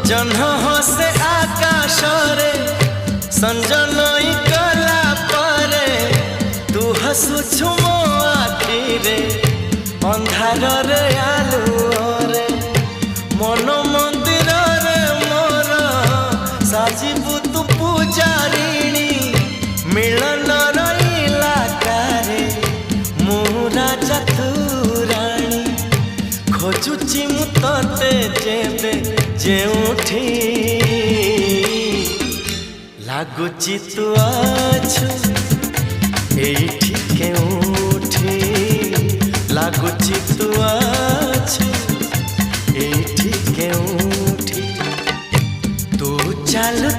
जह्न हसे आकाश रे संजनई कला परे तू हसुछु मो आखि रे अंधार रे आलुओ रे मन मंदिर रे मोर साजिबु तू पूजारिणी मिलन रईला कारे मु राजा तू राणी खोजुची मु तते जेबे जेउठी लागुची तू आछु एठी केउठी लागुची तू आछु एठी केउठी तू चालू